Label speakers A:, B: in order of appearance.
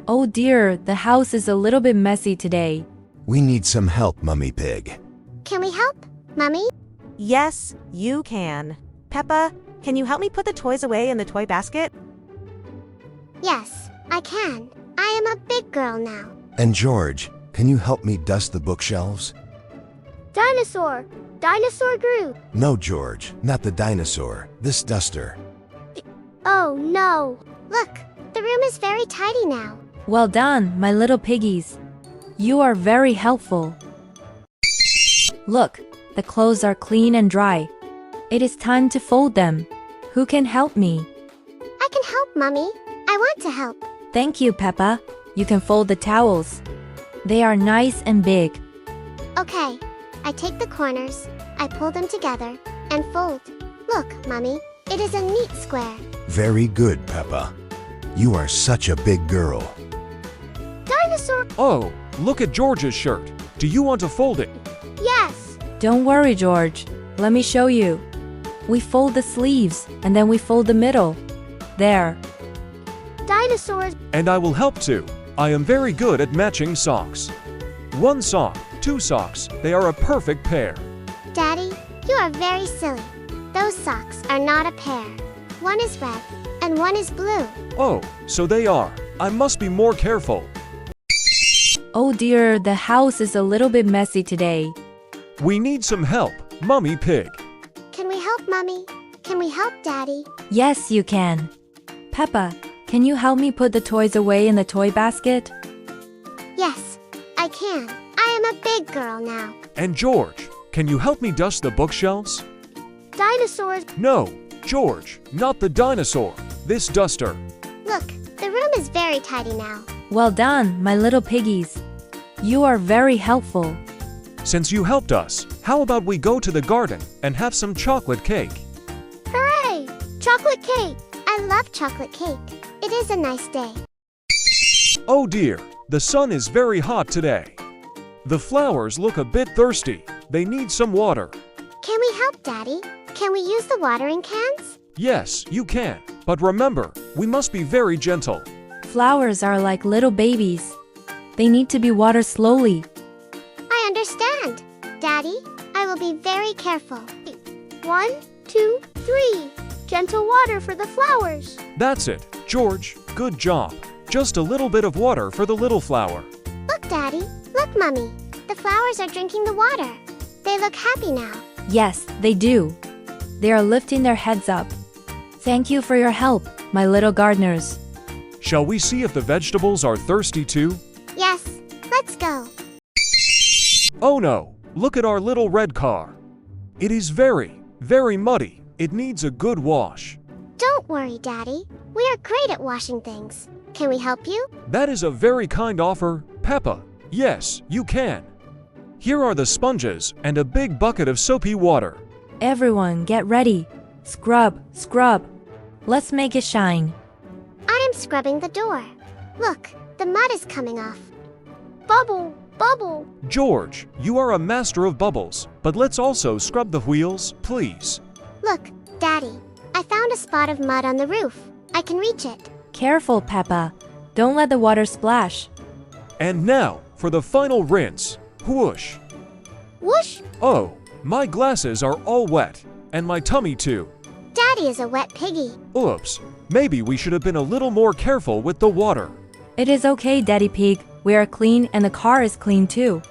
A: Oh dear, the house is a little bit messy today.
B: We need some help, Mummy Pig.
C: Can we help, Mummy?
D: Yes, you can. Peppa, can you help me put the toys away in the toy basket?
C: Yes, I can. I am a big girl now.
B: And George, can you help me dust the bookshelves?
C: Dinosaur! Dinosaur Groot!
B: No, George, not the dinosaur. This duster.
C: Oh no! Look, the room is very tidy now.
A: Well done, my little piggies. You are very helpful. Look, the clothes are clean and dry. It is time to fold them. Who can help me?
C: I can help, Mummy. I want to help.
A: Thank you, Peppa. You can fold the towels. They are nice and big.
C: Okay, I take the corners, I pull them together, and fold. Look, Mummy, it is a neat square.
B: Very good, Peppa. You are such a big girl.
C: Dinosaur!
E: Oh, look at George's shirt. Do you want to fold it?
C: Yes!
A: Don't worry, George. Let me show you. We fold the sleeves, and then we fold the middle. There.
C: Dinosaurs!
E: And I will help too. I am very good at matching socks. One sock, two socks, they are a perfect pair.
C: Daddy, you are very silly. Those socks are not a pair. One is red, and one is blue.
E: Oh, so they are. I must be more careful.
A: Oh dear, the house is a little bit messy today.
E: We need some help, Mummy Pig.
C: Can we help, Mummy? Can we help, Daddy?
A: Yes, you can. Peppa, can you help me put the toys away in the toy basket?
C: Yes, I can. I am a big girl now.
E: And George, can you help me dust the bookshelves?
C: Dinosaurs!
E: No, George, not the dinosaur. This duster.
C: Look, the room is very tidy now.
A: Well done, my little piggies. You are very helpful.
E: Since you helped us, how about we go to the garden and have some chocolate cake?
C: Hooray! Chocolate cake! I love chocolate cake. It is a nice day.
E: Oh dear, the sun is very hot today. The flowers look a bit thirsty. They need some water.
C: Can we help, Daddy? Can we use the watering cans?
E: Yes, you can. But remember, we must be very gentle.
A: Flowers are like little babies. They need to be watered slowly.
C: I understand. Daddy, I will be very careful. 1, 2, 3. Gentle water for the flowers.
E: That's it, George. Good job. Just a little bit of water for the little flower.
C: Look, Daddy. Look, Mummy. The flowers are drinking the water. They look happy now.
A: Yes, they do. They are lifting their heads up. Thank you for your help, my little gardeners.
E: Shall we see if the vegetables are thirsty too?
C: Yes, let's go.
E: Oh no, look at our little red car. It is very, very muddy. It needs a good wash.
C: Don't worry, Daddy. We are great at washing things. Can we help you?
E: That is a very kind offer, Peppa. Yes, you can. Here are the sponges and a big bucket of soapy water.
A: Everyone, get ready. Scrub, scrub. Let's make it shine.
C: I am scrubbing the door. Look, the mud is coming off. Bubble, bubble.
E: George, you are a master of bubbles, but let's also scrub the wheels, please.
C: Look, Daddy, I found a spot of mud on the roof. I can reach it.
A: Careful, Peppa. Don't let the water splash.
E: And now, for the final rinse. Whoosh.
C: Whoosh!
E: Oh, my glasses are all wet, and my tummy too.
C: Daddy is a wet piggy.
E: Oops, maybe we should have been a little more careful with the water.
A: It is okay, Daddy Pig. We are clean and the car is clean too.